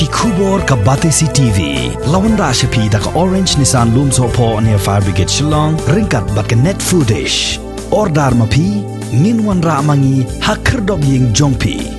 Kubor ka Batesi TV. Lawan Rashapi da ka Orange Nissan Looms Hopo near Fire Brigade Shillong. Ringkat bat ka net footage. Ordar mapi. Minwan ra mangi hakerdog ying jongpi.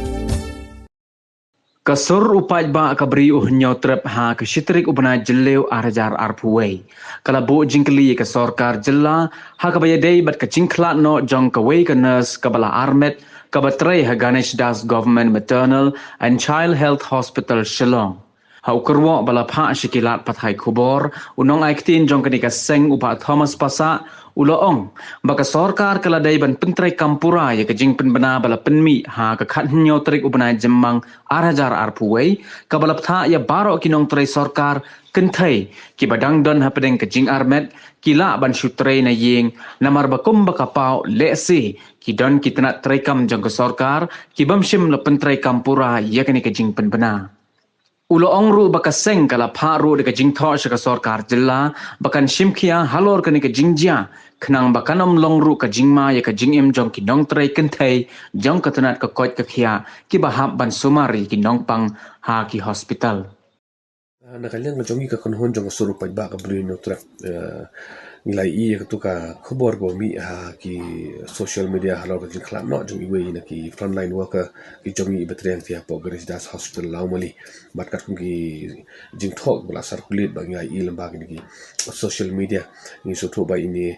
Kasur upaj ba kabri nyotrep ha kesitrik ubna jelew arajar arpuwei. Kalabu Jingkylli ke Sorkar jela ha kabayadei bat ke Jingkhladnoh Jong kawei ke nurse kabala armet kabatrai ha Ganesh Das Government Maternal and Child Health Hospital Shillong. Ha ukurwo bala pha shikilat pathai kubor unong aiktin jong kenika seng upa Thomas Pasa uloong baka Sorkar kaladai ban pentrai kampura ya kejing penbena bala penmi ha ka khat nyotrik ubna jemang arajar arpuwei kabala pha ya barok kinong trai Sorkar kenthai ki badang don ha pedeng kejing armet kila ban shutrei na ying namar bakum baka pau lesi ki don kitna trai kam jong ke Sorkar ki bamshim la pentrai kampura ya kenika jing penbena. Ulo ongru baka seng kala paru de jing tho ka Sorkar jilla bakan shimkhia Halor ka jingjia khnang bakanom longru ka jingma ya ka jingim jong ki nong trai kenthai jong ka tanat ka koit ka khia ki bahap ban sumari ki nong pang ha ki hospital. Nakalian ngajongi ka konhon jong suru pa ba ka blue no trap nilai I ka tu ka khobor go mi ha ki social media Halor ka Jingkhladnoh jong iwe na ki frontline worker ki jongi betreng ti po Ganesh Das hospital laumali bat kat ki jingthok bula circulate ba ngai I lamba ki social media ni so to ba ini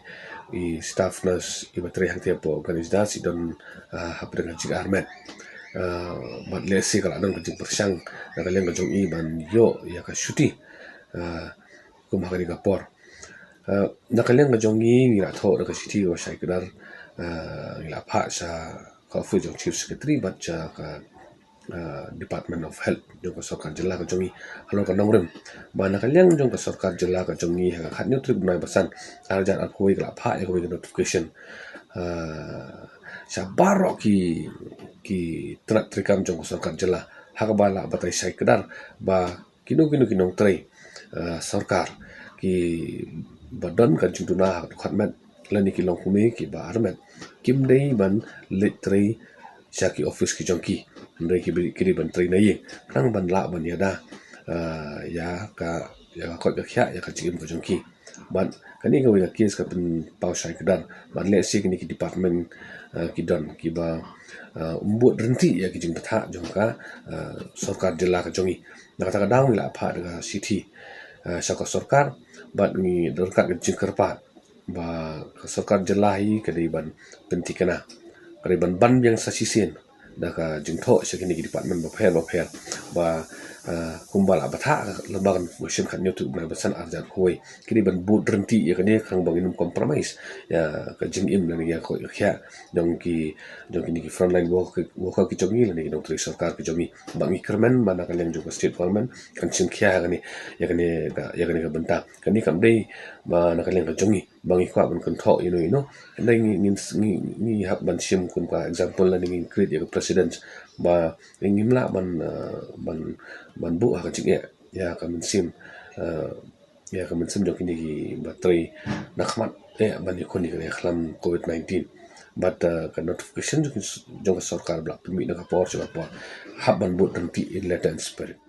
I staff nurse I betreng ti po Ganesh Das I don hapre jing armet bat lesi kala nang jing persang nakalian ka jong I ban yo ya ka shuti kumhakari ka por nakalian ka jongi nila tho ka city wa sai kadar nila pha sa kafu jong chief secretary bat cha ka department of health jong ka Sorkar jilla ka jongi Halor ka nongrem ba nakalian jong ka Sorkar jilla ka jongi ha khatnyo trip nai basan arjan apoi ka pha ya ko notification sa baro ki trak trikam jong ka Sorkar jilla ha ka bala batai sai kadar ba kinong trai Sorkar ki badan kan jungtuna khatmet lani ki long kumi ki ba armet kim dei ban letrai syaki office ki jongki ndai ki kiri ban trai nai nang ban la ban yada ya ka kot ka khya ya ka chim ko jongki ban kani ka wina case ka pen pau sai kedan ban le si ki department ki don ki ba umbut renti ya ki jing patha jongka Sorkar jilla ka jongi nakata ka dang la pha daga city syaka Sorkar bat ni dorkat ke jingkerpat ba Sorkar jelahi kadiban pentikana kadiban ban yang sasisen daka jingtho sekini ki department ba pher ba kumbal abatha lembagan motion kan youtube na basan arjan hoi kadiban bud renti ya kani khang bangin compromise ya ka jingim lani ya ko khya dong ki frontline worker ki jomi lani dong tri Sorkar ki jomi bangi kermen mana kalian juga state government kan sim khya kani ya kani ka benta kani kam dei ba nakalian ka jongi bangi kwa ban kan tho ndai ni hak ban sim kun ka example lani ngin create ya president ba ngimla ban bu ha jing ya ka mensim jong kini ki bateri nakmat ban ikoni ka khlam covid-19 but ka notification jong Sorkar blak pemi na ka por hab ban bu tanti in letter and spirit